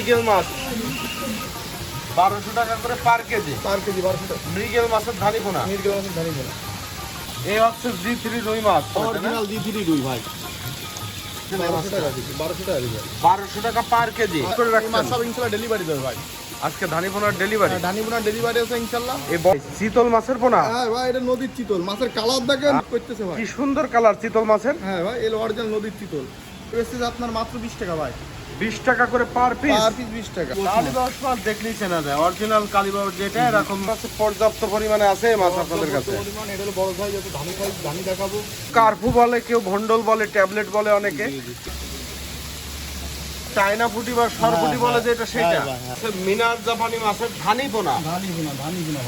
মৃগেল মাছ 1200 টাকা করে পার কেজি। 1200 টাকা। মৃগেল মাছের ধানি পোনা। মৃগেল মাছের ধানি পোনা। এই হচ্ছে জি3 রুই মাছ, অরিজিনাল জি3 রুই ভাই। 1200 টাকা কেজি। 1200 টাকা কেজি। 1200 টাকা পার কেজি করে রাখছেন। মাছ সব ইনশাআল্লাহ ডেলিভারি দেবে ভাই। আজকে ধানি পোনার ডেলিভারি। ধানি পোনার ডেলিভারি আছে ইনশাআল্লাহ। এই চিতল মাছের পোনা। হ্যাঁ ভাই, এটা নদীর চিতল। মাছের কালার দেখেন করতেছে ভাই। কি সুন্দর কালার চিতল মাছের। হ্যাঁ ভাই, এর অরিজিনাল নদীর চিতল। প্রেসিজ আপনার মাত্র 20 টাকা ভাই। 20 টাকা করে পার পিস। পার পিস 20 টাকা। কালীবাউস মাছ দেখলেই চেনা যায়। অরিজিনাল কালীবাউস যেটা এরকম আছে পর্যাপ্ত পরিমাণে আছে মাছ আপনাদের কাছে। পরিমাণ এটা হলো বড় সাইজ, আছে ধানি সাইজ, ধানি দেখাবো। কার্পু বলে, কেউ ভন্ডল বলে, ট্যাবলেট বলে অনেকে। চায়না ফুটি বা সরপুটি বলে যেটা সেটা। আচ্ছা, মিনার জাপানি মাছের ধানি পোনা। ধানি পোনা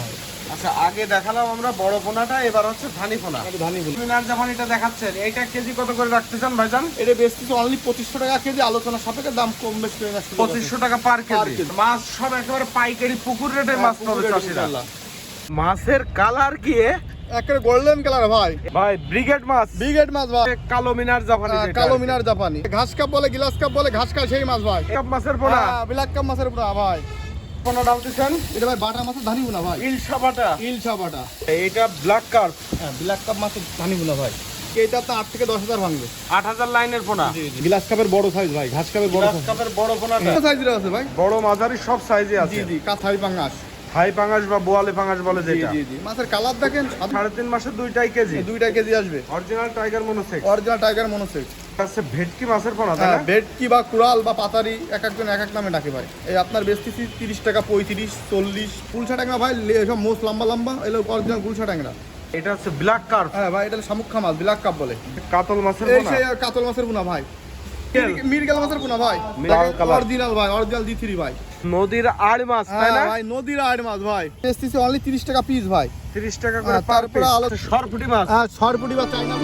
ভাই। আচ্ছা, আগে দেখালাম আমরা বড় পোনাটা, এবার হচ্ছে ধানি পোনা। ধানি পোনা। মিনার জাপানিটা দেখাচ্ছেন, এইটা কেজি কত করে রাখতেছেন ভাইজান? এটা বেচতেছে অনলি 2500 টাকা কেজি। আলোচনা সাপেক্ষে দাম কম বেশি করে রাখতে। 2500 টাকা পার কেজি। মাছ সব একেবারে পাইকারি পুকুর রেটে মাছ পাবে চাষিরা। মাছের কালার কি একেবারে গোল্ডেন কালার ভাই। ভাই ব্রিগেড মাছ। ব্রিগেড মাছ ভাই। কালো মিনার জাপানি। কালো মিনার জাপানি। ঘাস কাপ বলে, গিলাস কাপ বলে, ঘাস কাপ সেই মাছ ভাই। কাপ মাছের পোনা। ব্ল্যাক কাপ মাছের পোনা ভাই। পোনা ডালতেছেন এটা ভাই বাটা মাছের ধানি পোনা ভাই। ইলশা বাটা। ইলশা বাটা। এইটা ব্ল্যাক কার্প। হ্যাঁ, ব্ল্যাক কাপ মাছের ধানি পোনা ভাই। এটা আপনার 8 থেকে 10,000 ভাঙবে। 8000 লাইনের পোনা। গিলাস কাপের বড় সাইজ ভাই। ঘাস কাপের বড় গ্লাস কাপের বড় পোনাটা। সাইজের আছে ভাই। বড় মাঝারি সব সাইজে আছে। জি কাঁথাই পাঙ্গাস। হাই পাঙ্গাস বা বোয়ালে পাঙ্গাস বলে যেটা। জি মাছের কালার দেখেন। 3.5 মাসে 2টাই কেজি। 2টা কেজি আসবে। Original tiger monosex. Original tiger monosex. আছে ভেটকি মাছের পোনা, তাই না? ভেটকি বা কুড়াল বা পাতারি এক একজন এক এক নামে ডাকে ভাই। এই আপনার বেচতেছি 30 টাকা, 35, 40। গুলশা ট্যাংরা ভাই, সব মোস্ট লম্বা লম্বা। এলো অরিজিনাল গুলশা ট্যাংরা। এটা হচ্ছে ব্ল্যাক কার্প। হ্যাঁ ভাই, এটা শামুকখা মাছ, ব্ল্যাক কাপ বলে। কাতল মাছের এই পোনা। সেই কাতল মাছের পোনা ভাই। মিরগেল মাছের পোনা ভাই। লাল কালার। অরিজিনাল ভাই, অরিজিনাল জি3 ভাই। নদীর আড় মাছ, তাই না? ভাই নদীর আড় মাছ ভাই। বেচতেছি অনলি 30 টাকা পিস ভাই। 30 টাকা করে পার তারপরে পিস। সরপুটি মাছ। হ্যাঁ, সরপুটি বা চাইনা।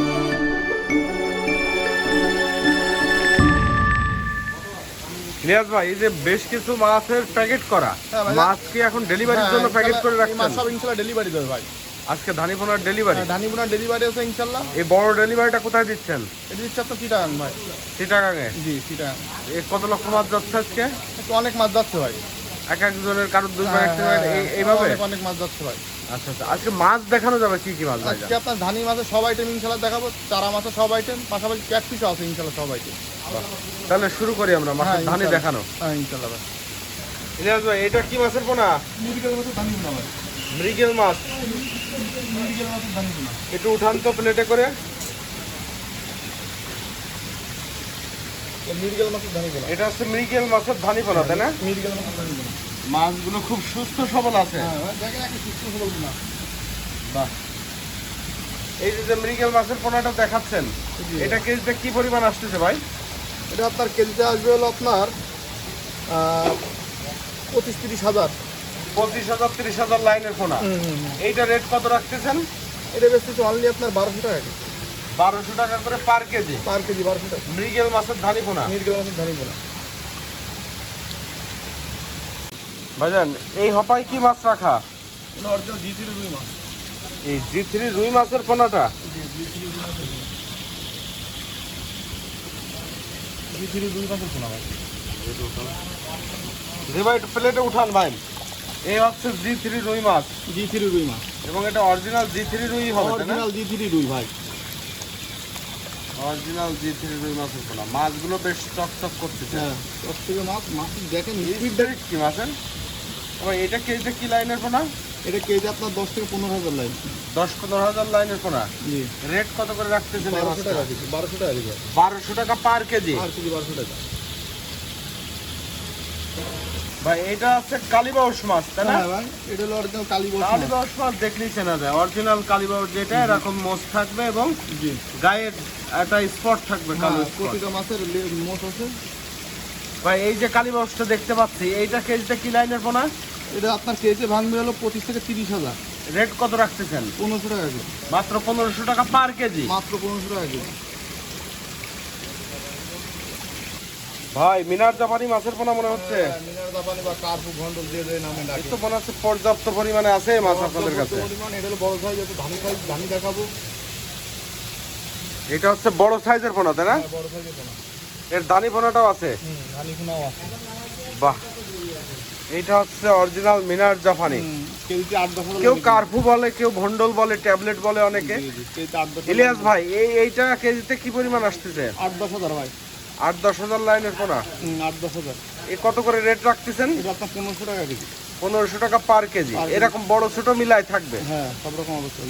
নিয়াজ ভাই, এই যে বেশ কিছু মাছের প্যাকেট করা মাছ কি এখন ডেলিভারির জন্য প্যাকেট করে রাখছেন? মাছ সব ইনশাআল্লাহ ডেলিভারি দেবে ভাই। আজকে ধানি পোনার ডেলিভারি। ধানি পোনার ডেলিভারি আছে ইনশাআল্লাহ। এই বড় ডেলিভারিটা কোথায় দিচ্ছেন? এটা দিচ্ছে আপনার চিটাগাং ভাই। চিটাগাঙে। জি চিটাগাং। এই কত লক্ষ মাছ যাচ্ছে আজকে? অনেক মাছ যাচ্ছে ভাই। এক একজনের কারোর 2 প্যাকেট এইভাবে অনেক মাছ যাচ্ছে ভাই। আচ্ছা আচ্ছা, আজকে মাছ দেখানো যাবে কি কি মাছ ভাই? আজকে আপনার ধানি মাছের সব আইটেম ইনশাআল্লাহ দেখাবো। চারা মাছের সব আইটেম, পাশাপাশি ক্যাটফিশও আছে ইনশাআল্লাহ সব আইটেম। তাহলে শুরু করি আমরা মাছের ধানি দেখানো। হ্যাঁ ইনশাআল্লাহ ভাই। নিয়াজ ভাই, এটা কি মাছের পোনা? মিরগেল মাছের ধানি পোনা ভাই। মৃগেল মাছ। মিরগেল মাছের ধানি পোনা। একটু উঠান তো প্লেটে করে। মিরগেল মাছের ধানি পোনা। এটা হচ্ছে মৃগেল মাছের ধানি পোনা, তাই না? মিরগেল মাছের ধানি পোনা। মাছগুলো খুব সুস্থ সবল আছে। হ্যাঁ ভাই, দেখেন একটা সুস্থ সবল পোনা। বাহ। এই যে মৃগেল মাছের পোনাটা দেখাচ্ছেন, এটা কেজিতে কি পরিমাণ আসতেছে ভাই? এটা আপনার কেজিতে আসবে হলো আপনার 25-30 হাজার। 25,000 30,000 লাইনের পোনা। এইটা রেট কত রাখতেছেন? এটা বেচতেছে অনলি আপনার 1200 টাকা কেজি। 1200 টাকা করে পার কেজি। পার কেজি 1200 টাকা। মৃগেল মাছের ধানি পোনা। মিরগেল মাছের ধানি পোনা। ভাইজান, এই হপায় কি মাছ রাখা? এটা অরিজিনাল জি3 রুই মাছ। এই জি3 রুই মাছের পোনাটা। জি3 রুই মাছের পোনা ভাই। ভাই একটু প্লেটে উঠান ভাই। এই হচ্ছে জি3 রুই মাছ। জি3 রুই মাছ। এবং এটা অরিজিনাল জি3 রুই হবে, তাই না? অরিজিনাল জি3 রুই ভাই। অরিজিনাল জি3 রুই মাছের পোনা। মাছগুলো বেশ চকচক করতেছে। হ্যাঁ, প্রত্যেকটা মাছ দেখেন স্পিডটা কি মাছের? ভাই এটা কেজিতে কি লাইনের পোনা? এটা কেজি আপনার 10 থেকে 15,000 লাইন। 10-15,000 লাইনের পোনা। জি। রেট কত করে রাখতেছেন? 1200 টাকা কেজি। 1200 টাকা কেজি। 1200 টাকা পার কেজি। আর কেজি 1200 টাকা। ভাই এটা হচ্ছে কালীবাউস মাছ, তাই না? হ্যাঁ ভাই, এটা হলো অরিজিনাল কালীবাউস মাছ। কালীবাউস মাছ দেখলেই চেনা যায়। অরিজিনাল কালীবাউস যেটা এরকম মোষ থাকবে এবং জি। গায়ে একটা স্পট থাকবে কালো স্পট। প্রতিটা মাছের মোট আছে। ভাই এই যে কালীবাউসটা দেখতে পাচ্ছি, এইটা কেজিতে কি লাইনের পোনা? এটা আপনার কেজি ভাঙবে হলো 25 থেকে 30 হাজার। রেট কত রাখতেছেন? 1500 টাকা কেজি। মাত্র 1500 টাকা পার কেজি। মাত্র 1500 টাকা কেজি। ভাই মিনার জাপানি মাছের পোনা মনে হচ্ছে। মিনার জাপানি বা কার্পু ঘন্টল দিয়ে নামে ডাকে। এত মনে হচ্ছে পর্যাপ্ত পরিমাণে আছে মাছ আপনাদের কাছে। পরিমাণ এটা হলো বড় সাইজ, আছে ধানি সাইজ, ধানি দেখাবো। এটা হচ্ছে বড় সাইজের পোনা, তাই না? বড় সাইজের পোনা। এর দানি পোনাটাও আছে। ধানি পোনাও আছে। বাহ, এইটা হচ্ছে অরিজিনাল মিনার জাপানি। কেজিতে 8-10 কেউ কার্ফু বলে, কেউ ভন্ডল বলে, ট্যাবলেট বলে অনেকে। কেজিতে 8-10 ইলিয়াস ভাই এইটা কেজিতে কি পরিমাণ আসতেছে? 8-10 হাজার ভাই। 8-10 হাজার লাইনের পোনা। 8-10 হাজার। এ কত করে রেট রাখতেছেন? এটা আপনার 1500 টাকা কেজি। 1500 টাকা পার কেজি। এরকম বড় ছোট মিলাই থাকবে? হ্যাঁ, সব রকম অবস্থা।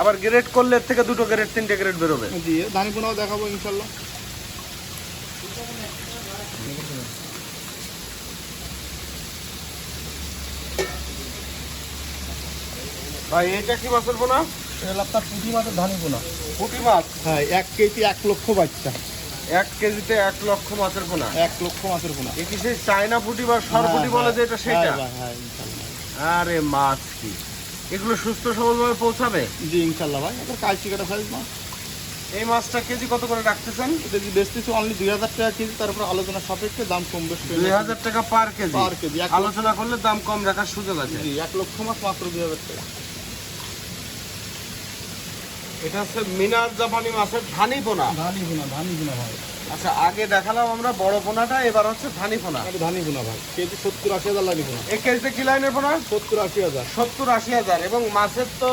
আবার গ্রেড করলে এর থেকে 2 গ্রেড 3 গ্রেড বেরোবে। জি, ধানি পোনাও দেখাবো ইনশাল্লাহ। ভাই এটা কি মাছের পোনা? এটা আপনার পুঁটি মাছের ধানি পোনা। পুঁটি মাছ? হ্যাঁ, 1 কেজি 1 লক্ষ বাচ্চা। 1 কেজিতে 1 লক্ষ মাছের পোনা। 1 লক্ষ মাছের পোনা। এ কি সেই চায়না পুঁটি বা সরপুঁটি বলে যে এটা সেটা? হ্যাঁ ইনশাল্লাহ। আরে মাছ কি এগুলো সুস্থ সবলভাবে পৌঁছাবে? জি ইনশাল্লাহ ভাই। এটা কালচি কাটা সাইজ মাছ। এই মাছটা কেজি কত করে রাখতেছেন? এটা যে বেচতেছি অনলি 2000 টাকা কেজি, তারপর আলোচনা সাপেক্ষে দাম কম বেশি। 2000 টাকা পার কেজি। পার কেজি। আলোচনা করলে দাম কম রাখার সুযোগ আছে। জি, 1 লক্ষ মাছ মাত্র 2000 টাকা। এটা হচ্ছে মিনার জাপানি মাছের ধানি পোনা। ধানি পোনা ভাই। আচ্ছা, আগে দেখালাম আমরা বড় পোনাটা, এবার হচ্ছে ধানি পোনা। এটা ধানি পোনা ভাই। কেজি 70-80 হাজার লাইনি পোনা। এই কেজিতে কি লাইনের পোনা? 70-80 হাজার। 70-80 হাজার। এবং মাছের তো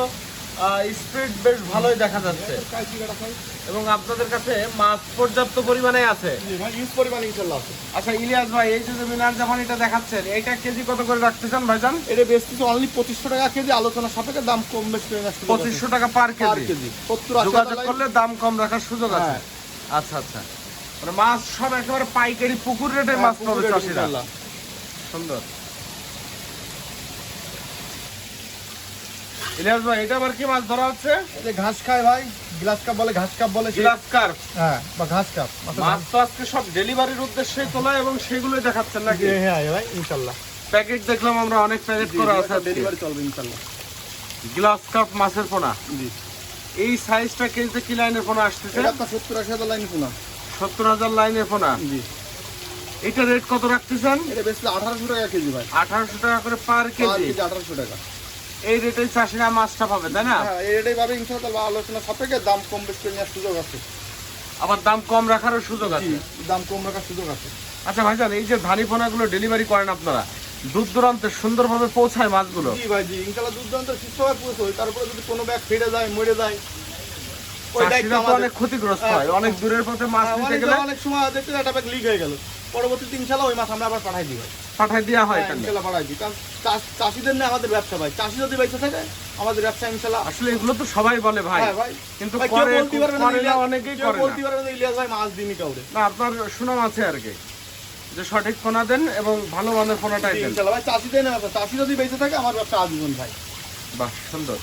স্পিড বেশ ভালোই দেখা যাচ্ছে। কালচি কাটা সাইজ। এবং আপনাদের কাছে মাছ পর্যাপ্ত পরিমাণে আছে। জি ভাই, ইউজ পরিমাণ ইনশাল্লাহ আছে। আচ্ছা ইলিয়াস ভাই, এই যে মিনার জাপানিটা দেখাচ্ছেন, এইটা কেজি কত করে রাখতেছেন ভাইজান? এটা বেচতেছি অনলি 2500 টাকা কেজি, আলোচনা সাপেক্ষে দাম কম বেশি করে আসছে। 2500 টাকা পার পার কেজি। কেজি। 70-80 যোগাযোগ হাজার করলে দাম কম রাখার সুযোগ আছে। হ্যাঁ। আচ্ছা আচ্ছা, মানে মাছ সব একেবারে পাইকারি পুকুর রেটে মাছ পাবে চাষিরা। সুন্দর। ইলিয়াস ভাই, এটা আবার কি মাছ ধরা হচ্ছে? এটা ঘাস খায় ভাই, গ্লাস কাপ বলে, ঘাস কাপ বলে। Glass carp. হ্যাঁ, বা ঘাস কাপ। মাছ তো আজকে সব ডেলিভারির উদ্দেশ্যে তোলা এবং সেগুলোই দেখাচ্ছেন নাকি? হ্যাঁ ভাই ইনশাল্লাহ। প্যাকেট দেখলাম আমরা, অনেক প্যাকেট করা আছে। ডেলিভারি চলবে ইনশাল্লাহ। গ্লাস কাপ মাছের পোনা। জি। এই সাইজটা কেজিতে কি লাইনের পোনা আসতেছে? এটা আপনার 70-80 হাজার লাইন পোনা। 70,000 লাইনের পোনা। জি। এটা রেট কত রাখতেছেন? এটা বেচলে 1800 টাকা কেজি ভাই। 1800 টাকা করে পার কেজি। 1800 টাকা। এই রেটে চাষিরা মাছটা পাবে, তাই না? হ্যাঁ, এই রেটেই পাবে ইনশাআল্লাহ। আলোচনা সাপেক্ষে দাম কম বেশি করে নেওয়ার সুযোগ আছে। আবার দাম কম রাখারও সুযোগ আছে। দাম কম রাখার সুযোগ আছে। আচ্ছা ভাইজান, এই যে ধানি পোনাগুলো ডেলিভারি করেন আপনারা, দূর দূরান্তে সুন্দরভাবে পৌঁছায় মাছগুলো? জি ভাই, জি ইনশাআল্লাহ। দুর্দান্ত সুস্থভাবে পৌঁছয়। তারপরে যদি কোনো ব্যাগ ফেটে যায়, মরে যায়, ওই দায়িত্ব চাষিরা তো আমাদের। অনেক ক্ষতিগ্রস্ত হয়। অনেক দূরের পথে মাছ নিতে গেলে অনেক সময় দেখতে একটা ব্যাগ লিক হয়ে গেল, পরবর্তীতে ইনশাআল্লাহ ওই মাছ আমরা আবার পাঠাই দিই ভাই। পাঠাই দেওয়া হয়। হ্যাঁ, ইনশাআল্লাহ পাঠাই দিই। কারণ চাষিদের নিয়ে আমাদের ব্যবসা ভাই। চাষি যদি বেঁচে থাকে আমাদের ব্যবসা ইনশাআল্লাহ। আসলে এগুলো তো সবাই বলে ভাই। হ্যাঁ ভাই, কিন্তু ভাই কেউ করে বলতে পারবে না, করে না, অনেকেই কেউ করে না। বলতে পারবে না ইলিয়াস ভাই মাছ দিনই কাউরে। না, আপনার সুনাম আছে আর কি, যে সঠিক পোনা দেন এবং ভালো মানের পোনাটাই দেন। ইনশাআল্লাহ ভাই, চাষিদের নিয়ে ব্যবসা। চাষি যদি বেঁচে থাকে আমার ব্যবসা আজীবন ভাই। বাহ, সুন্দর।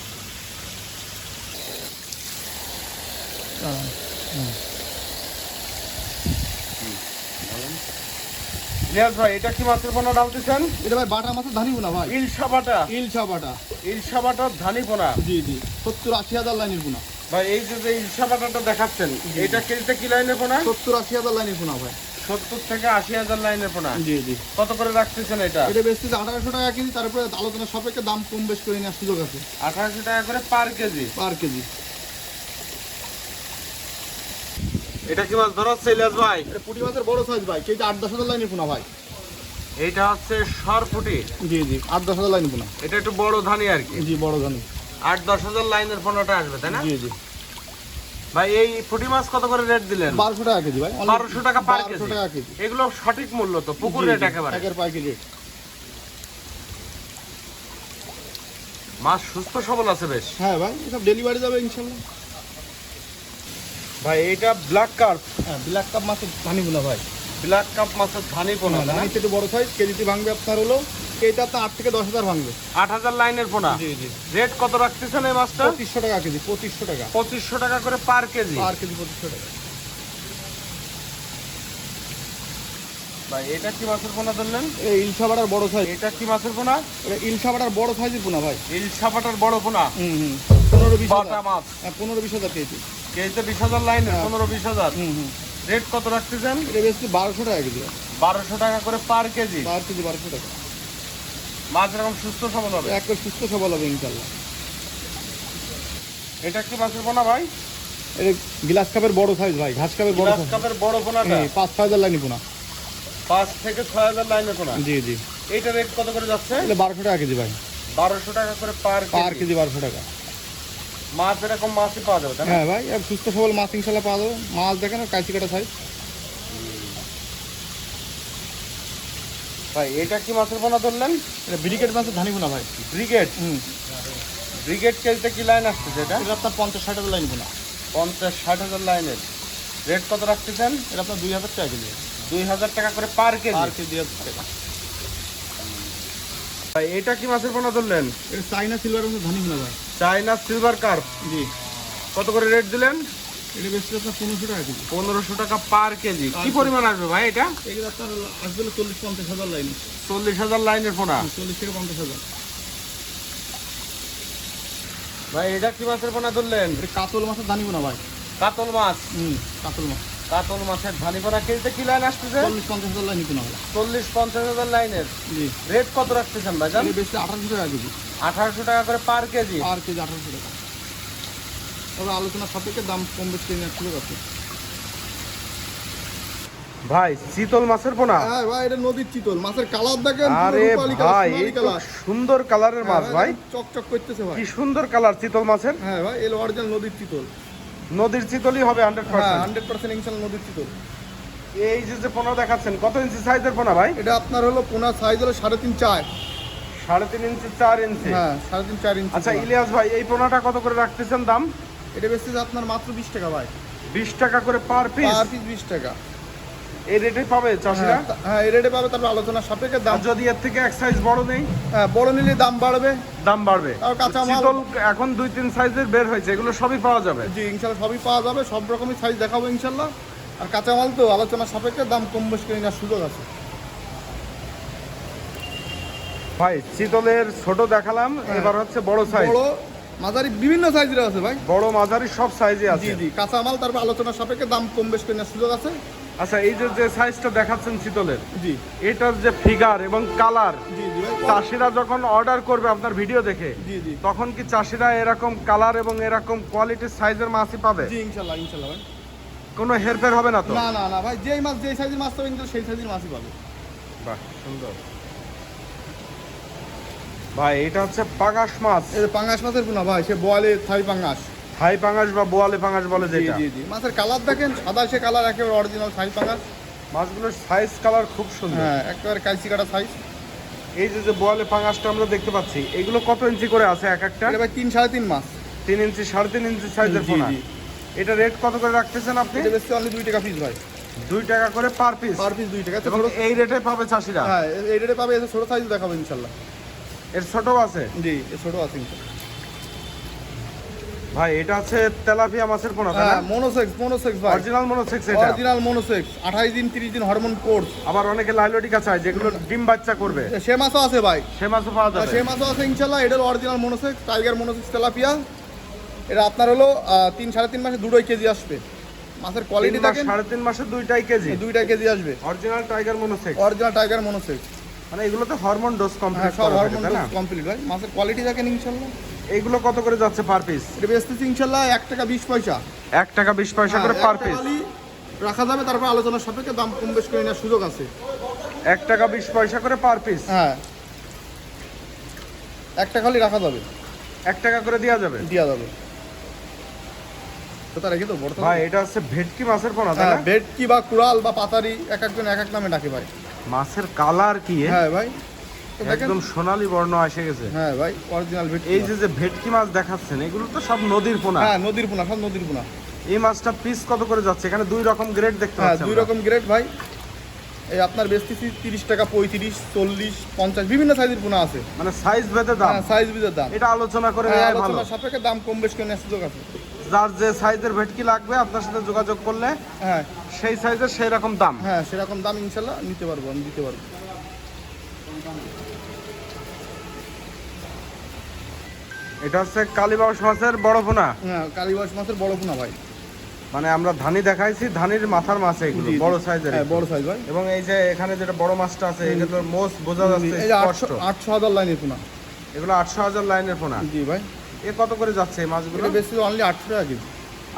ইলিয়াস ভাই, এটা কি মাছের পোনা ডালতেছেন? এটা ভাই বাটা মাছের ধানি পোনা ভাই। ইলশা বাটা। ইলশা বাটা। ইলশা বাটার ধানি পোনা। জি জি, 70-80 হাজার লাইনের পোনা। ভাই এই যে ইলশা বাটাটা দেখাচ্ছেন, এটা কেজিতে কি লাইনের পোনা? 70-80 হাজার লাইনের পোনা ভাই। 70 থেকে 80,000 লাইনের পোনা। জি জি। কত করে রাখতেছেন এটা? এটা বেচতেছে 1800 টাকা কেজি, তারপরে আলোচনা সাপেক্ষে দাম কম বেশ করে নেওয়ার সুযোগ আছে। 1800 টাকা করে পার কেজি। পার কেজি। এটা কি মাছ ধরা হচ্ছে ইলিয়াস ভাই? এটা পুঁটি মাছের বড় সাইজ ভাই, কেজি 8-10 হাজার লাইনের পোনা ভাই। এইটা হচ্ছে সরপুটি। জি জি, 8-10 হাজার লাইনের পোনা। এটা একটু বড় ধানি আর কি। জি, বড় ধানি। 8-10 হাজার লাইনের পোনাটা আসবে, তাই না? জি জি। ভাই এই পুঁটি মাছ কত করে রেট দিলেন? 1200 টাকা কেজি ভাই। 1200 টাকা পার 1200 কেজি। টাকা কেজি। এগুলো সঠিক মূল্য তো, পুকুর রেট একেবারে। একের পাইকারি রেট। মাছ সুস্থ সবল আছে বেশ। হ্যাঁ ভাই, এসব ডেলিভারি যাবে ইনশাআল্লাহ। ভাই এইটা ব্ল্যাক কার্প। হ্যাঁ, ব্ল্যাক কাপ মাছের ধানি পোনা ভাই। ব্ল্যাক কাপ মাছের ধানি পোনা, তাই না? ধানিতে একটু বড় সাইজ, কেজিতে ভাঙবে আপনার হলো, কেজিতে আপনার 8 থেকে 10 হাজার ভাঙবে। 8000 লাইনের পোনা। জি জি। রেট কত রাখতেছেন এই মাছটা? 2500 টাকা কেজি। 2500 টাকা 2500 টাকা করে পার কেজি। পার কেজি। 2500 টাকা। ভাই এটা কি মাছের পোনা ধরলেন? এই ইলশা বাটার বড় সাইজ। এটা কি মাছের পোনা? এটা ইলশা বাটার বড় সাইজের পোনা ভাই। ইলশা বাটার বড় পোনা। 15-20 বাটা হাজার। মাছ। হ্যাঁ, 15-20 হাজার কেজি। কেজিতে 20,000 লাইনের। 15-20 হাজার। রেট কত রাখতেছেন? এটা বেশি 1200 টাকা কেজি। 1200 টাকা করে পার কেজি। পার কেজি 1200 টাকা। মাছ এরকম সুস্থ সবল হবে। একবার সুস্থ সবল হবে ইনশাআল্লাহ। এটা কি মাছের পোনা ভাই? এটা গ্লাস কাপের বড় সাইজ ভাই, ঘাস কাপের বড় গ্লাস সাইজ। কাপের বড় পোনাটা। 5-6 হাজার লাইনি পোনা। 5 থেকে 6000 লাইনের পোনা। জি জি। এইটা রেট কত করে যাচ্ছে? এগুলো 1200 টাকা কেজি ভাই। 1200 টাকা করে পার কেজি 1200 টাকা। মাছ এরকম মাছই পাওয়া যাবে তাই না? হ্যাঁ ভাই, আর সুস্থ সবল মাছ ইনশাল্লাহ পাওয়া যাবে। মাছ দেখেন কাঁচি কাটা সাইজ। ভাই এটা কি মাছের পোনা ধরলেন? এটা ব্রিগেড মাছের ধানি পোনা ভাই। ব্রিগেড। ব্রিগেড কেজিতে কি লাইন আসছে এটা? এটা আপনার 50-60 লাইন পোনা। 50-60 লাইনের রেট কত রাখতেছেন? এটা আপনার 2000 টাকা কেজি। 2000 টাকা করে পার কেজি। পার কেজি 2000 টাকা। ভাই এটা কি মাছের পোনা ধরলেন? এটা চাইনা সিলভার মাছের ধানি পোনা ভাই। China silver carp. জি। কত করে রেট দিলেন? এটা বেশি আপনার 1500 টাকা কেজি। 1500 টাকা পার কেজি। কি পরিমাণ আসবে ভাই এটা? এগুলো আপনার আসবে 40-50 হাজার লাইন। 40,000 লাইনের পোনা। 40 থেকে 50 হাজার। ভাই এটা কি মাছের পোনা ধরলেন? এটা কাতল মাছের ধানি পোনা ভাই। কাতল মাছ। কাতল মাছ। কাতল মাছের ধানি পোনা কেজিতে কি লাইন আসতেছে? 40-50 হাজার লাইন পোনা ভাই। 40-50 লাইনের। জি। রেট কত রাখতেছেন ভাইজান? এটা বেশি 1800 টাকা কেজি। 1800 টাকা করে পার কেজি। পার কেজি 1800 টাকা। তবে আলোচনা সাপেক্ষে দাম কম বেশি নেওয়ার সুযোগ আছে। ভাই চিতল মাছের পোনা। হ্যাঁ ভাই, এটা নদীর চিতল। মাছের কালার দেখেন, আরে ভাই এই তো সুন্দর কালারের মাছ ভাই। চকচক করতেছে ভাই। কি সুন্দর কালার চিতল মাছের। হ্যাঁ ভাই, এল অরিজিনাল নদীর চিতল। নদীর চিতলই হবে 100%। হ্যাঁ 100% ইনশাআল্লাহ নদীর চিতল। এই যে পোনা দেখাচ্ছেন কত ইঞ্চি সাইজের পোনা ভাই? এটা আপনার হলো পোনা সাইজ হলো 3.5-4। 3.5 ইঞ্চি 4 ইঞ্চি। হ্যাঁ 3.5-4 ইঞ্চি। আচ্ছা ইলিয়াস ভাই এই পোনাটা কত করে রাখতেছেন দাম? এটা বেশি আপনার মাত্র 20 টাকা ভাই। 20 টাকা করে পার পিস। পার পিস 20 টাকা। এই রেটে পাবে চাষিরা? হ্যাঁ এই রেটে পাবে, তারপর আলোচনা সাপেক্ষে দাম। আর যদি এর থেকে এক সাইজ বড় নেই? হ্যাঁ বড় নিলে দাম বাড়বে। দাম বাড়বে। আর কাঁচা মাল চিতল এখন 2-3 সাইজের বের হয়েছে, এগুলো সবই পাওয়া যাবে। জি ইনশাআল্লাহ সবই পাওয়া যাবে, সব রকমই সাইজ দেখাবো ইনশাআল্লাহ। আর কাঁচা মাল তো আলোচনা সাপেক্ষে দাম কম বেশি করে নেওয়ার সুযোগ আছে। ভাই চিতলের ছোট দেখালাম, এবার হচ্ছে বড় সাইজ। বড় মাঝারি বিভিন্ন সাইজের আছে ভাই। বড় মাঝারি সব সাইজে আছে। জি জি, কাঁচা মাল তারপর আলোচনা সাপেক্ষে দাম কম বেশি করে নেওয়ার সুযোগ আছে। আচ্ছা এই যে সাইজটা দেখাচ্ছেন চিতলের, জি এটার যে ফিগার এবং কালার, জি জি ভাই। চাষিরা যখন অর্ডার করবে আপনার ভিডিও দেখে, জি জি তখন কি চাষিরা এরকম কালার এবং এরকম কোয়ালিটির সাইজের মাছই পাবে? জি ইনশাআল্লাহ ইনশাআল্লাহ ভাই। কোনো হেরফের হবে না তো? না না না ভাই, যেই মাছ যেই সাইজের মাছ পাবেন সেই সাইজের মাছই পাবে। বাহ সুন্দর। ভাই এটা হচ্ছে পাঙাশ মাছ। এই যে পাঙ্গাস মাছের পোনা ভাই, সে বোয়ালে থাই পাঙ্গাস। থাই পাঙাশ বা বোয়ালে পাঙাশ বলে জি যেটা। জি জি, মাছের কালার দেখেন, সাদা সে কালার একেবারে অরিজিনাল থাই পাঙ্গাস। মাছগুলোর সাইজ কালার খুব সুন্দর। হ্যাঁ একেবারে কাইচি কাটা সাইজ। এই যে বোয়ালে পাঙাশটা আমরা দেখতে পাচ্ছি, এগুলো কত ইঞ্চি করে আছে এক একটা? এটা ভাই 3-3.5 মাছ। 3 ইঞ্চি 3.5 ইঞ্চি সাইজের জি, পোনা। জি। এটা রেট কত করে রাখতেছেন আপনি? এটা বেশি অনলি 2 টাকা পিস ভাই। 2 টাকা করে পার পিস। পার পিস 2 টাকা। এবং এই রেটে পাবে চাষিরা? হ্যাঁ এই রেটে পাবে। এসে ছোট সাইজ দেখাবো ইনশাআল্লাহ। এর ছোট আছে? জি এর ছোট আছে ইনশাআল্লাহ। ভাই এটা হচ্ছে তেলাপিয়া মাছের পোনা তাই না? হ্যাঁ মনোসেক্স ভাই। অরিজিনাল মনোসেক্স এটা। অরিজিনাল মনোসেক্স 28 দিন 30 দিন হরমোন কোর্স। আবার অনেকে লাইলোটিকা চায় যেগুলো ডিম বাচ্চা করবে, সে মাছও আছে ভাই। সে মাছও পাওয়া যাবে। সে মাছও আছে ইনশাআল্লাহ। এটা original monosex, tiger monosex tilapia. এটা আপনার হলো 3-3.5 মাসে 2 কেজি আসবে। মাছের কোয়ালিটি দেখেন, 3.5 মাসে 2টাই কেজি। 2 কেজি আসবে। Original tiger monosex. Original tiger monosex. মানে এগুলোতে হরমোন ডোজ হ্যাঁ কমপ্লিট সব করা হরমোন থাকে তাই না? কমপ্লিট ভাই। মাছের কোয়ালিটি দেখেন ইনশাআল্লাহ। এইগুলো কত করে যাচ্ছে পার পিস? এটা বেচতেছি ইনশাআল্লাহ 1 টাকা 20 পয়সা। 1 টাকা 20 পয়সা করে পার পিস রাখা যাবে, তারপর আলোচনার সাপেক্ষে দাম কম বেশ করে নেওয়ার সুযোগ আছে। 1 টাকা 20 পয়সা করে পার পিস। হ্যাঁ 1 টাকা হলে রাখা যাবে। 1 টাকা করে দেওয়া যাবে। দেওয়া যাবে। তো তার আগে তো বড় ভাই এটা হচ্ছে ভেটকি মাছের পোনা তাই না? ভেটকি বা কুড়াল বা পাতারি এক একজন এক এক নামে ডাকে ভাই। মাছের কালার কি? হ্যাঁ ভাই তো দেখেন। একদম সোনালী বর্ণ এসে গেছে। হ্যাঁ ভাই অরিজিনাল ভেটকি। এই যে ভেটকি মাছ দেখাচ্ছেন, এগুলো তো সব নদীর পোনা। হ্যাঁ নদীর পোনা, সব নদীর পোনা। এই মাছটা পিস কত করে যাচ্ছে? এখানে 2 রকম গ্রেড দেখতে হ্যাঁ পাচ্ছি 2 আমরা। রকম গ্রেড ভাই। এই আপনার বেচতেছি 30 টাকা, 35, 40, 50 বিভিন্ন সাইজের পোনা আছে। মানে সাইজ ভেদে দাম। হ্যাঁ সাইজ বিজের দাম। এটা আলোচনা করে নেওয়া ভালো। আলোচনার সাপেক্ষে দাম কম বেশ করে নেওয়ার সুযোগ আছে। যার যে সাইজের ভেটকি লাগবে আপনার সাথে যোগাযোগ করলে হ্যাঁ সেই সাইজের সেই রকম দাম। হ্যাঁ সেরকম দাম ইনশাআল্লাহ নিতে পারবো, আমি দিতে পারবো। এটা হচ্ছে কালীবাউস মাছের বড় পোনা। হ্যাঁ কালীবাউস মাছের বড় পোনা ভাই। মানে আমরা ধানি দেখাইছি, ধানির মাথার মাছ এগুলো জি, জি। বড় সাইজের। হ্যাঁ বড় সাইজ ভাই। এবং এই যে এখানে যেটা বড় মাছটা আছে এটা তো মোস বোঝা যাচ্ছে এই যে স্পষ্ট। 800,000 লাইনের পোনা। এগুলো 800,000 লাইনের পোনা। জি ভাই। এ কত করে যাচ্ছে এই মাছগুলো? এটা বেশি অনলি 800 টাকা কেজি।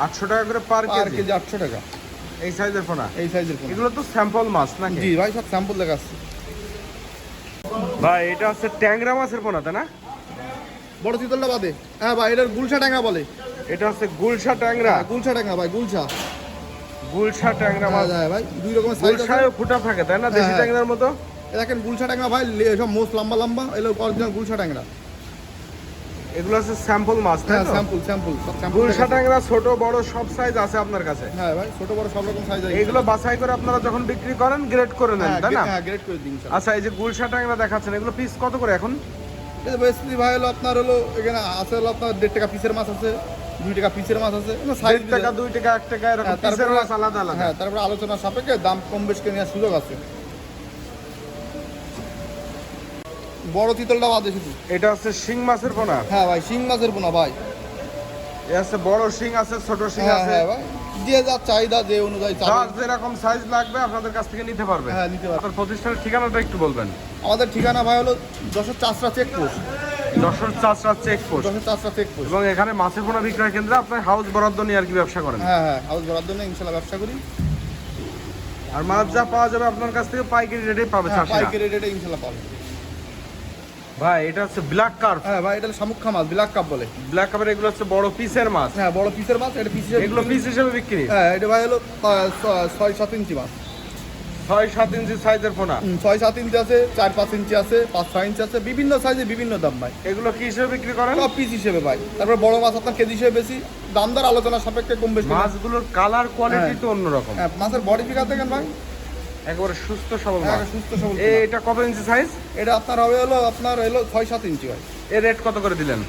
800 টাকা করে পার পার কেজি। কেজি 800 টাকা। এই সাইজের পোনা, এই সাইজের পোনা। এগুলো তো স্যাম্পল মাছ নাকি? জি ভাই, সব স্যাম্পল দেখাচ্ছি ভাই এটা হচ্ছে ট্যাংরা মাছের পোনা, তাই না? বড় চিতলটা বাদে। হ্যাঁ ভাই, এটার গুলশা ট্যাংরা বলে। এটা হচ্ছে গুলশা ট্যাংরা। গুলশা ট্যাংরা ভাই, গুলশা গুলশা ট্যাংরা মাছ। হ্যাঁ ভাই, দুই রকমের সাইজ আছে। গুলশায় ফুটা থাকে তাই না, দেশি হ্যাঁ। ট্যাংরার মতো? দেখেন গুলশা ট্যাংরা ভাই, সব মোস্ট লম্বা লম্বা, এগুলো অরিজিনাল গুলশা ট্যাংরা। এগুলো হচ্ছে স্যাম্পল মাছ তাই হ্যাঁ, তো? স্যাম্পল স্যাম্পল সব স্যাম্পল। গুলশা ট্যাংরা ছোট বড় সব সাইজ আছে আপনার কাছে? হ্যাঁ ভাই, ছোট বড় সব রকম সাইজ আছে। এগুলো বাছাই করে আপনারা যখন বিক্রি করেন গ্রেড করে নেন তাই না? হ্যাঁ, গ্রেড করে দিন। আচ্ছা, এই যে গুলশা ট্যাংরা দেখাচ্ছেন, এগুলো পিস কত করে এখন? এটা বেশি ভাই হলো আপনার হলো এখানে আছে হলো আপনার 1.5 টাকা পিসের মাছ আছে, 2 টাকা পিসের মাছ আছে, সাইজ 1 টাকা 2 টাকা 1 টাকা এরকম পিসের মাছ আলাদা আলাদা। হ্যাঁ, তারপরে আলোচনা সাপেক্ষে দাম কম বেশ করে নেওয়ার সুযোগ আছে। বড় চিতলটা বাদে শুধু। এটা হচ্ছে শিং মাছের পোনা। হ্যাঁ ভাই, শিং মাছের পোনা ভাই। এ আছে বড় শিং আছে, ছোট শিং হ্যাঁ আছে। হ্যাঁ ভাই, যে যা চাহিদা যে অনুযায়ী যার যেরকম সাইজ লাগবে আপনাদের কাছ থেকে নিতে পারবে। হ্যাঁ, নিতে পারবে। আপনার প্রতিষ্ঠানের ঠিকানাটা একটু বলবেন। আমাদের ঠিকানা ভাই হলো Jessore চাষরা checkpost. Jessore চাষরা checkpost. Jessore চাষরা checkpost. এবং এখানে মাছের পোনা বিক্রয় কেন্দ্রে আপনার হাউস বরাদ্দ নিয়ে আর কি ব্যবসা করেন? হ্যাঁ হ্যাঁ, হাউস বরাদ্দ নিয়ে ইনশাল্লাহ ব্যবসা করি। আর মাছ যা পাওয়া যাবে আপনার কাছ থেকে পাইকারি রেটে পাবে হ্যাঁ, চাষিরা। পাইকারি রেটে ইনশাল্লাহ পাবে। ভাই এটা হচ্ছে ব্ল্যাক কার্প। হ্যাঁ ভাই, এটা হলো শামুকখা মাছ, ব্ল্যাক কাপ বলে। ব্ল্যাক কার্পের এগুলো হচ্ছে বড় পিসের মাছ। হ্যাঁ, বড় পিসের মাছ, এটা পিস হিসেবে এগুলো পিস হিসেবে বিক্রি। হ্যাঁ, এটা ভাই হলো 6-7 ইঞ্চি মাছ। 6-7 ইঞ্চি সাইজের পোনা। 6-7 ইঞ্চি আছে, 4-5 ইঞ্চি আছে, 5-6 ইঞ্চি আছে, বিভিন্ন সাইজে বিভিন্ন দাম ভাই। এগুলো কি হিসেবে বিক্রি করেন? সব পিস হিসেবে ভাই। তারপর বড় মাছ আপনার কেজি হিসেবে বেশি, দাম দর আলোচনা সাপেক্ষে কম বেশি। মাছগুলোর কালার কোয়ালিটি তো অন্যরকম। হ্যাঁ, মাছের বডি ফিগার দেখেন ভাই, একেবারে সুস্থ সবল হ্যাঁ, মাছ। সুস্থ সবল। এটা কত ইঞ্চি সাইজ? এটা আপনার হবে হলো আপনার 6-7 ইঞ্চি ভাই। এর রেট কত করে দিলেন?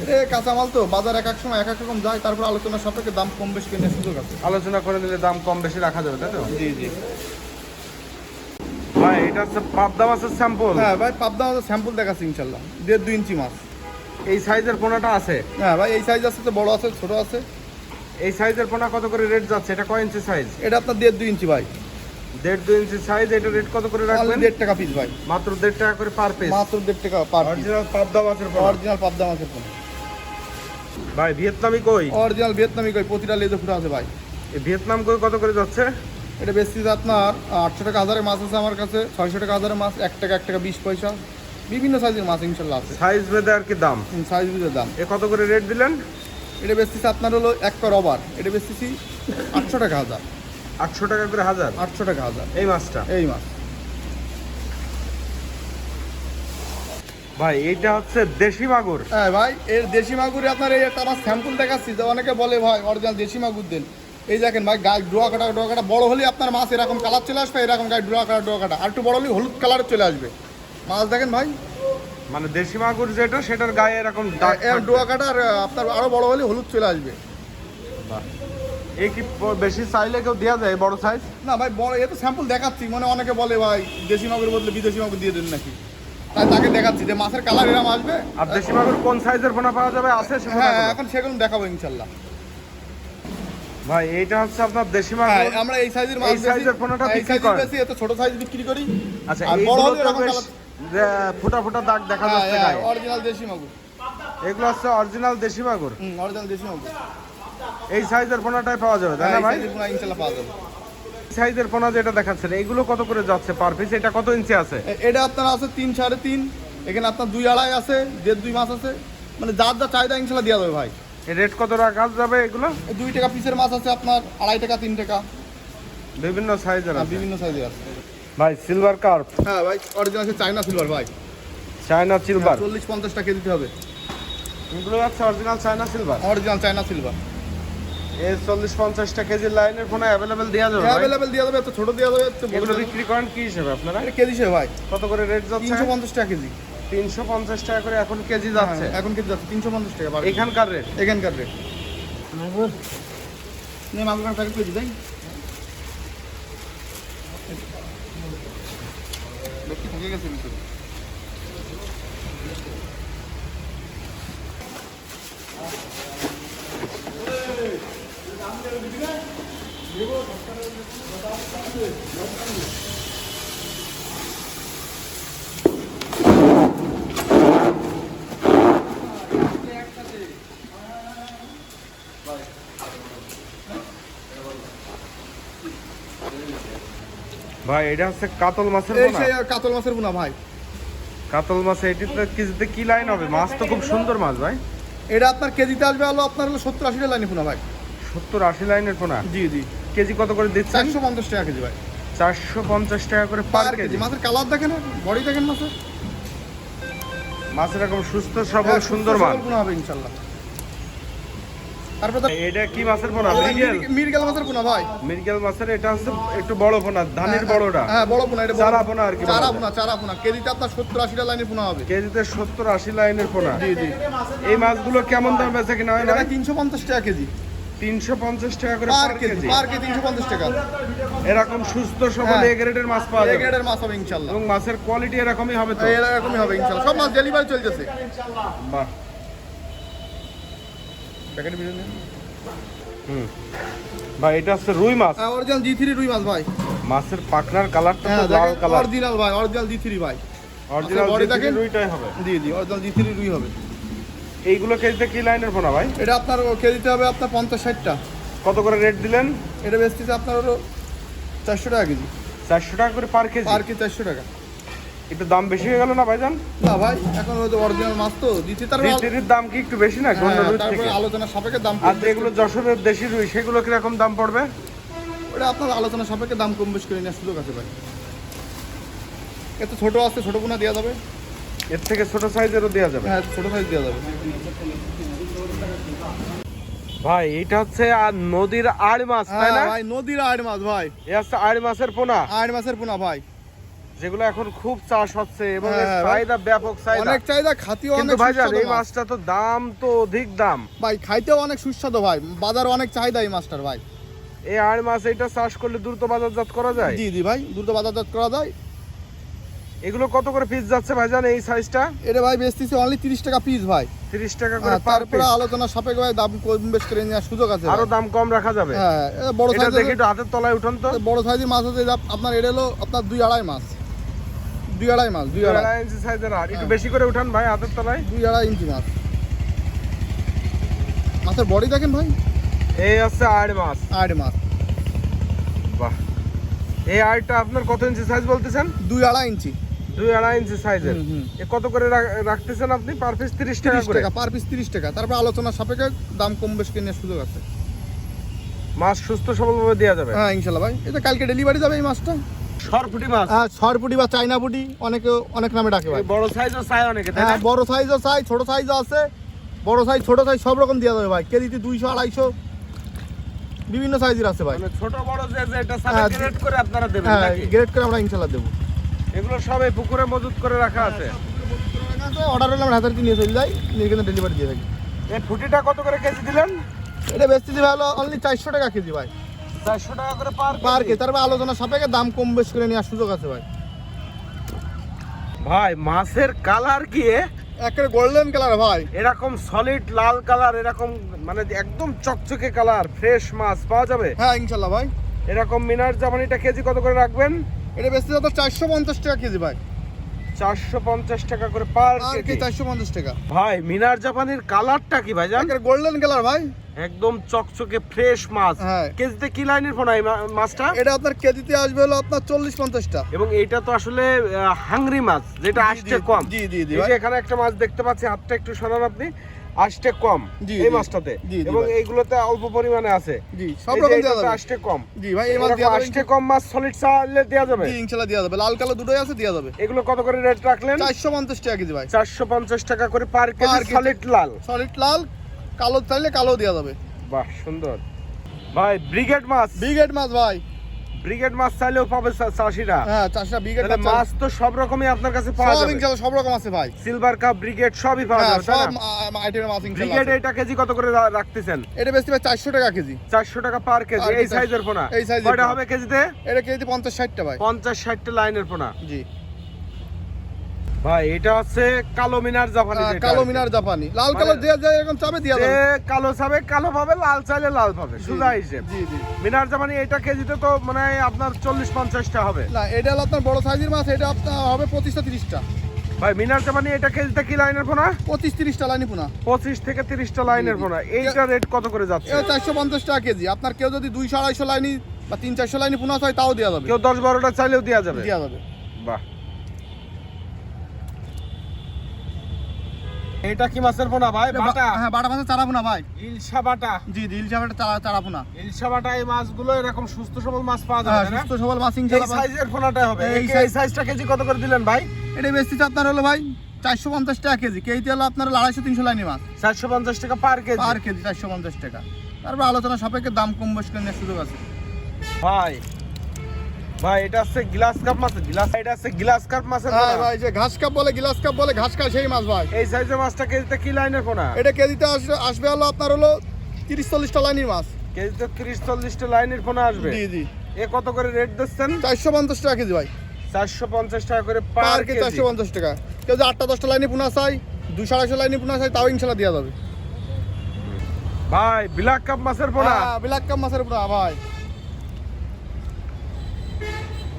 এটা কাঁচামাল তো, বাজার এক এক সময় এক এক রকম যায়, তারপর আলোচনা সাপেক্ষে দাম কম বেশি কেনার সুযোগ আছে। আলোচনা করে নিলে দাম কম বেশি রাখা যাবে তাই তো? জি জি ভাই এটা হচ্ছে পাবদা মাছের স্যাম্পল। হ্যাঁ ভাই, পাবদা মাছের স্যাম্পল দেখাচ্ছি ইনশাল্লাহ। 1.5-2 ইঞ্চি মাছ। এই সাইজের পোনাটা আছে? হ্যাঁ ভাই, এই সাইজ আছে, তো বড় আছে, ছোট আছে। এই সাইজের পোনা কত করে রেট যাচ্ছে? এটা কয় ইঞ্চি সাইজ? এটা আপনার 1.5-2 ইঞ্চি ভাই। 1.5-2 ইঞ্চি সাইজ। এটা রেট কত করে রাখবেন? 1.5 টাকা পিস ভাই। মাত্র 1.5 টাকা করে পার পিস। মাত্র 1.5 টাকা পার পিস। অরিজিনাল পাবদা মাছের পোনা। অরিজিনাল পাবদা মাছের পোনা। ভাই ভিয়েতনামি কই? অরিজিনাল ভিয়েতনামি কই, প্রতিটা লেজে ফুটা আছে ভাই। এই ভিয়েতনাম কই কত করে যাচ্ছে? এটা বেশি আপনার 800 টাকা হাজারের মাছ আছে আমার কাছে, 600 টাকা হাজারের মাছ, 1 টাকা 1 টাকা 20 পয়সা, বিভিন্ন সাইজের মাছ ইনশাল্লাহ আছে। সাইজ ভেদে আর কি দাম। সাইজ বুঝে দাম। এ কত করে রেট দিলেন? এটা বেচতেছি আপনার হলো 1 পর ওভার, এটা বেচতেছি 800 টাকা হাজার। 800 টাকা করে হাজার? 800 টাকা হাজার এই মাছটা? এই মাছ। ভাই এইটা হচ্ছে দেশি মাগুর। হ্যাঁ ভাই, এর দেশি মাগুরে আপনার এই একটা মাছ স্যাম্পল দেখাচ্ছি, তো অনেকে বলে ভাই অরিজিনাল দেশি মাগুর দেন। এই দেখেন ভাই, গায়ে ডোয়া কাটা বড় হলে আপনার মাছ এরকম কালার চলে আসবে, এরকম গায়ে ডোয়া কাটা, আর একটু বড় হলে হলুদ কালার চলে আসবে মাছ। দেখেন ভাই, মানে দেশি মাগুর যেটা সেটার গায়ে এরকম দাগ থাকবে। ডোয়া কাটা, আর আপনার আরো বড় হলে হলুদ চলে আসবে। বাহ। এই কি বেশি চাইলে কেউ দেওয়া যায় বড় সাইজ? না ভাই, বড় এ তো স্যাম্পল দেখাচ্ছি, মানে অনেকে বলে ভাই দেশি মাগুর বদলে বিদেশি মাগুর দিয়ে দেন নাকি, তাই তাকে দেখাচ্ছি যে মাছের কালার এরকম আসবে। আর দেশি মাগুর কোন সাইজের পোনা পাওয়া যাবে আছে সে হ্যাঁ, পোনাগুলো? এখন সেগুলো দেখাবো ইনশাল্লাহ। ভাই এইটা হচ্ছে আপনার দেশি হ্যাঁ, মাগুর। আমরা এই সাইজের মাছ এই সাইজের পোনাটা বিক্রি করেন? বেশি, এত ছোট সাইজ বিক্রি করি। আচ্ছা, আর বড় হলে এইগুলো তো এরকম বেশ কালার। ফোটা ফোটা দাগ দেখা যাচ্ছে গায়ে। অরিজিনাল দেশি মাগুর। এগুলো হচ্ছে অরিজিনাল দেশি মাগুর। অরিজিনাল দেশি মাগুর। এই সাইজের পোনাটাই পাওয়া যাবে তাই না ভাই? ইনশাল্লাহ পাওয়া যাবে। সাইজের পোনা যেটা দেখাচ্ছেন এগুলো কত করে যাচ্ছে পার পিস? এটা কত ইঞ্চি আছে? এটা আপনার আছে 3-3.5, এখানে আপনার 2-2.5 আছে, 1.5-2 মাছ আছে, মানে যার যা চাহিদা ইনশাল্লাহ দেওয়া যাবে ভাই। এই রেট কত রাখা যাবে এগুলো? 2 টাকা পিসের মাছ আছে আপনার, 2.5 টাকা, 3 টাকা, বিভিন্ন সাইজের আছে। বিভিন্ন সাইজের আছে। ভাই সিলভার কার্প। হ্যাঁ ভাই, অরিজিনাল আছে চায়না সিলভার ভাই। China silver. 40-50 টাকা দিতে হবে। এগুলো হচ্ছে original China silver. Original China silver. এই 40-50 কেজির লাইনের ফোনে অ্যাভেলেবেল দেওয়া যাবে ভাই? অ্যাভেলেবেল দেওয়া যাবে, এত ছোট দেওয়া যাবে, এত বড় এগুলো দেওয়া যাবে। বিক্রি করেন কি হিসেবে আপনারা? এটা কেজি হিসেবে ভাই। কত করে রেট যাচ্ছে? 350 টাকা কেজি। 350 টাকা করে এখন কেজি যাচ্ছে। হ্যাঁ, এখন কেজি যাচ্ছে 350 টাকা। এখানকার রেট? এখানকার রেট। মাগুর নে, মাগুর প্যাকেট করে দিই। দেখি থেকে গেছে ভিতরে। ভাই এটা হচ্ছে কাতল মাছের এই পোনা। সেই কাতল মাছের পোনা ভাই। কাতল মাছ এটিতে কেজিতে কি লাইন হবে? মাছ তো খুব সুন্দর মাছ ভাই। এটা আপনার কেজিতে আসবে হলো আপনার হলো 70-80 লাইনে পোনা ভাই। 70-80 লাইনের পোনা। জি জি। কেজি কত করে দিচ্ছেন? 450 টাকা কেজি ভাই। 450 টাকা করে পার কেজি। মাছের কালার দেখেন, বডি দেখেন মাছের। মাছ এরকম সুস্থ সবল সুন্দর মাছ পোনা হবে ইনশাআল্লাহ। তারপর এটা কি মাছের পোনা? মৃগেল। মৃগেল মাছের পোনা ভাই। মৃগেল মাছের এটা হচ্ছে একটু বড় পোনা, ধানের বড়টা। হ্যাঁ বড় পোনা এটা। চারা পোনা আর কি। চারা পোনা কেজিতে আপনার 70-80 লাইনে পোনা হবে। কেজিতে 70-80 লাইনের পোনা। জি জি। এই মাছগুলো কেমন দাম বেচে কিনা হয়? এটা 350 টাকা কেজি। 350 টাকা করে পার কেজি। পার কেজি 350 টাকা। এরকম সুস্থ সবল এ গ্রেডের মাছ পাওয়া এই যাবে। গ্রেডের মাছ হবে ইনশাআল্লাহ। এবং মাছের কোয়ালিটি এরকমই হবে তো? এরকমই হবে ইনশাআল্লাহ। সব মাছ ডেলিভারি চলতেছে। বাহ। প্যাকেট বিল নেন। ভাই এটা হচ্ছে রুই মাছ। হ্যাঁ অরিজিনাল জি3 রুই মাছ ভাই। মাছের পাখনার কালারটা হ্যাঁ তো লাল কালার। অরিজিনাল ভাই, অরিজিনাল জি3 ভাই। অরিজিনাল বডি দেখেন। রুইটাই হবে। জি জি, অরিজিনাল জি3 রুই হবে। এইগুলো কেজিতে কি লাইনের পোনা ভাই? এটা আপনার কেজিতে হবে আপনার 50-60 টা। কত করে রেট দিলেন? এটা বেচতেছে আপনার হলো 400 টাকা কেজি। 400 টাকা করে পার কেজি। পার কেজি 400 টাকা। একটু দাম বেশি হয়ে গেল না ভাইজান? না ভাই, এখন ওই যে অরিজিনাল মাছ তো জি3 জিতির দাম কি একটু বেশি না অন্য রুই তারপরে থেকে? আলোচনা সাপেক্ষে দাম আর যেগুলো যশোরের দেশি রুই সেগুলো কিরকম দাম পড়বে? ওটা আপনার আলোচনা সাপেক্ষে দাম কম বেশি করে নেওয়ার সুযোগ আছে ভাই। এত ছোট আছে, ছোট পোনা দেওয়া যাবে। এর থেকে ছোট সাইজেরও দেওয়া যাবে? হ্যাঁ ছোট সাইজ দেওয়া যাবে। ভাই এটা হচ্ছে আর নদীর আড় মাছ তাই হ্যাঁ না? ভাই, নদীর আড় মাছ ভাই। এই হচ্ছে আড় মাছের পোনা, আড় মাছের পোনা ভাই। যেগুলো এখন খুব চাষ হচ্ছে এবং এর হ্যাঁ, চাহিদা ব্যাপক চাহিদা। অনেক চাহিদা, খাতিও কিন্তু অনেক ভাইজান সুস্বাদু এই মাছ মাছটা তো দাম তো অধিক দাম ভাই, খাইতেও অনেক সুস্বাদু ভাই, বাজারে অনেক চাহিদা এই মাছটার ভাই। এই আড় মাছ এটা চাষ করলে দ্রুত বাজারজাত করা যায়? জি জি ভাই, দ্রুত বাজারজাত করা যায়। এগুলো কত করে পিস যাচ্ছে ভাইজান এই সাইজটা? এটা ভাই বেচতেছি অনলি 30 টাকা পিস ভাই। 30 টাকা করে পার তারপরে পিস। আলোচনা সাপেক্ষে ভাই দাম কম বেশ করে নেওয়ার সুযোগ আছে আরো ভাই। দাম কম রাখা যাবে? হ্যাঁ বড় এটা দেখি সাইজের, একটু হাতের তলায় উঠান তো। বড় সাইজের মাছ আছে আপনার, এটা হলো আপনার 2-2.5 মাছ। 2-2.5 মাছ, 2-2.5 2.5 ইঞ্চি সাইজের। আর একটু বেশি করে উঠান ভাই হাতের তলায়। 2.5 ইঞ্চি মাছ। মাছের বডি দেখেন ভাই। এই হচ্ছে আড় মাছ। আড় মাছ বাহ। এই আড়টা আপনার কত ইঞ্চি সাইজ বলতেছেন? 2.5 ইঞ্চি। 2.5 ইঞ্চি সাইজের। হুম। এ কত করে রাখতেছেন আপনি পার পিস? 30 টাকা 30 করে টাকা পার পিস, 30 টাকা। তারপর আলোচনা সাপেক্ষে দাম কম বেশ করে নেওয়ার সুযোগ আছে। মাছ সুস্থ সবলভাবে দেওয়া যাবে? হ্যাঁ ইনশাল্লাহ ভাই, এটা কালকে ডেলিভারি যাবে এই মাছটা। সরপুটি মাছ। হ্যাঁ সরপুটি বা চাইনা পুটি অনেকে অনেক নামে ডাকে ভাই। এই বড় সাইজও চাই অনেকে তাই না? হ্যাঁ বড় সাইজও চাই, ছোট সাইজও আছে। বড় সাইজ ছোট সাইজ সব রকম দেওয়া যাবে ভাই। কেজিতে 200-250 বিভিন্ন সাইজের আছে ভাই। মানে ছোট বড় যে এটা হ্যাঁ, সাথে গ্রেড করে আপনারা দেবেন হ্যাঁ নাকি? গ্রেড করে আমরা ইনশাল্লাহ দেবো। এগুলো সব এই পুকুরে মজুত করে রাখা আছে? অর্ডার হলে আমরা হাজার নিয়ে চলে যাই, নিয়ে কিন্তু ডেলিভারি দিয়ে থাকি। এই ফুটিটা কত করে কেজি দিলেন? এটা বেচতেছি ভাই হলো অনলি 400 টাকা কেজি ভাই। 400 টাকা করে পার পার কেজি। তারপর আলোচনা সাপেক্ষে দাম কম বেশ করে নেওয়ার সুযোগ আছে ভাই। ভাই মাছের কালার কি একেবারে গোল্ডেন কালার ভাই। এরকম সলিড লাল কালার, এরকম মানে একদম চকচকে কালার, ফ্রেশ মাছ পাওয়া যাবে? হ্যাঁ ইনশাল্লাহ ভাই। এরকম মিনার জাপানিটা কেজি কত করে রাখবেন? এটা বেচতে যাচ্ছে 450 টাকা কেজি ভাই। 450 টাকা করে পার আর কি কেজি। 450 টাকা ভাই মিনার জাপানির কালারটা কি ভাইজান? একেবারে গোল্ডেন কালার ভাই। একদম চকচকে ফ্রেশ মাছ। হ্যাঁ। কেজিতে কি লাইনের ফোনা এই মাছটা? এটা আপনার কেজিতে আসবে হলো আপনার 40-50 টা। এবং এইটা তো আসলে হাংরি মাছ, যেটা আসতে কম। জি জি জি এই ভাই। যে এখানে একটা মাছ দেখতে পাচ্ছি, হাতটা একটু সরান আপনি, আসতে কম জি, এই জি। মাছটাতে। জি, জি এবং ভাই। এইগুলোতে অল্প পরিমাণে আছে। জি সব এই যে রকম দেওয়া এটাতে যাবে। আসতে কম। জি ভাই এই মাছ এরকম দেওয়া যাবে। আসতে কম মাছ সলিড চালে দেওয়া যাবে? জি ইনশাআল্লাহ দেওয়া যাবে। লাল কালো দুটোই আছে, দেওয়া যাবে। এগুলো কত করে রেট রাখলেন? 450 টাকা কেজি ভাই। 450 টাকা করে পার Per কেজি কেজি। সলিড লাল। সলিড লাল, কালো চাইলে কালো দেওয়া যাবে। বাহ সুন্দর। ভাই ব্রিগেড মাছ। ব্রিগেড মাছ ভাই। ব্রিগেড মাছ চাইলেও পাবে চাষিরা? হ্যাঁ 400 ব্রিগেড তাহলে মাছ। মাছ তো সব রকমই আপনার কাছে পাওয়া সব যাবে? ইনশাআল্লাহ সব রকম আছে ভাই। সিলভার কাপ, ব্রিগেড সবই পাওয়া হ্যাঁ যাবে তাই সব না? আইটেমের মাছ ইনশাআল্লাহ ব্রিগেড আছে। এটা কেজি কত করে রাখতেছেন? এটা বেচতে ভাই 400 টাকা কেজি। 400 টাকা পার কেজি। পার এই কেজি। সাইজের পোনা এই সাইজের কয়টা পোনা। হবে কেজিতে? এটা কেজিতে 50-60 টা ভাই। 50-60 লাইনের পোনা। জি ভাই এটা হচ্ছে কালো মিনার জাপানি যেটা কালো আর কি। মিনার জাপানি। লাল কালো মানে- দেওয়া যায়, এরকম চাবে দেওয়া যে যাবে। কালো চাবে কালো পাবে, লাল চাইলে লাল পাবে, সুজা হিসেব। জি জি। মিনার জাপানি এটা কেজিতে তো মানে আপনার 40-50 টা হবে। না এটা হলো আপনার বড় সাইজের মাছ, এটা আপনার হবে 25-30 টা। ভাই মিনার জাপানি এটা কেজিতে কি লাইনের পোনা? 25-30 টা লাইনি পোনা। 25 থেকে 30 টা লাইনের পোনা। এইটা রেট কত করে যাচ্ছে? এটা 450 টাকা কেজি। আপনার কেউ যদি 200-250 লাইনি বা 300-400 লাইনে পোনা চাই তাও দেওয়া যাবে, কেউ 10-12টা চাইলেও দেওয়া যাবে। দেওয়া যাবে। বাহ, এটা কি মাছের পোনা ভাই? বাটা? হ্যাঁ, বাটা মাছের চারা পোনা ভাই। ইলশা বাটা? জি জি, ইলশা বাটা চারা পোনা। ইলশা বাটা এই মাছগুলো এরকম সুস্থ সবল মাছ পাওয়া যাবে, হ্যাঁ, তাই না? সুস্থ সবল মাছ এই ইনশাআল্লাহ। সাইজের পোনাটা হবে। এই এই সাইজটা কেজি কত করে দিলেন ভাই? এটা বেচতেছে আপনার হলো ভাই 450 টাকা কেজি। কেজিতে হলো আপনার 250-300 লাইনে মাছ 450 টাকা পার কেজি। পার কেজি 450 টাকা। তারপর আলোচনা সাপেক্ষে দাম কম বেশ করে নেওয়ার সুযোগ আছে। ভাই ভাই এটা হচ্ছে গ্লাস কাপ মাছ, এটা হচ্ছে গ্লাস কাপ মাছের হ্যাঁ পোনা। ভাই, যে ঘাস কাপ বলে, গিলাস কাপ বলে, ঘাস কাপ সেই মাছ ভাই। এই সাইজের মাছটা কেজিতে কি লাইনের পোনা? এটা কেজিতে আসবে হলো আপনার হলো 30-40টা লাইনের মাছ। কেজিতে 30-40টা লাইনের পোনা আসবে। জি জি, এ কত করে রেট দিচ্ছেন? 450 টাকা কেজি ভাই। 450 টাকা করে পার পার কেজি কেজি। 450 টাকা। কেউ যে 8টা-10টা লাইনে পোনা চাই, 200-250 লাইনে পোনা চাই, তাও ইনশাল্লাহ দেওয়া যাবে। ভাই ব্ল্যাক কাপ মাছের পোনা? হ্যাঁ, ব্ল্যাক কাপ মাছের পোনা ভাই।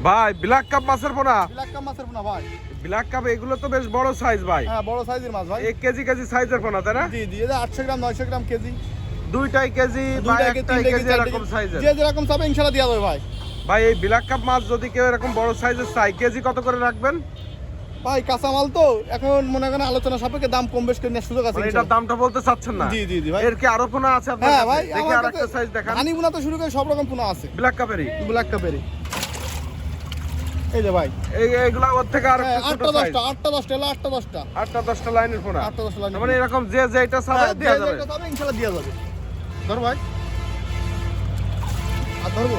ভাই ব্ল্যাক কাপ মাছের পোনা? ব্ল্যাক কাপ মাছের পোনা ভাই। ব্ল্যাক কাপ এগুলো তো বেশ বড় সাইজ ভাই। হ্যাঁ, বড় সাইজের মাছ ভাই। 1 কেজি সাইজের পোনা, তাই না? জি জি, এটা 800 গ্রাম 900 গ্রাম কেজি, দুইটাই কেজি বা 2টা একটাই কেজি এরকম সাইজের। যে যেরকম চাবে ইনশাল্লাহ দেওয়া যাবে ভাই। ভাই এই ব্ল্যাক কাপ মাছ যদি কেউ এরকম বড় সাইজের চাই, কেজি কত করে রাখবেন? ভাই কাঁচা মাল তো, এখন মনে করেন আলোচনা সাপেক্ষে দাম কম বেশ করে নেওয়ার সুযোগ আছে মানে এটার ইনশাল্লাহ। দামটা বলতে চাচ্ছেন না? জি জি জি ভাই। এর কি আরো পোনা আছে আপনার হ্যাঁ কাছে? ভাই, দেখি আমার আরেকটা কাছে সাইজ দেখান। হানি পোনা তো শুরু করে সব রকম পোনা আছে ব্ল্যাক কাপেরই? ব্ল্যাক কাপেরই। এই যে ভাই, এইগুলা ওর থেকে আর হ্যাঁ, ছোট 8টা সাইজ। 10টা 8টা 10টা হলো 8টা 10টা 8-10টা লাইনের পোনা। 8টা 10টা লাইন। মানে এরকম যে যেটা চাবে হ্যাঁ, দেয়া যে যাবে। যেটা চাবে ইনশাল্লাহ দেওয়া যাবে। ধর ভাই, আর ধরবো।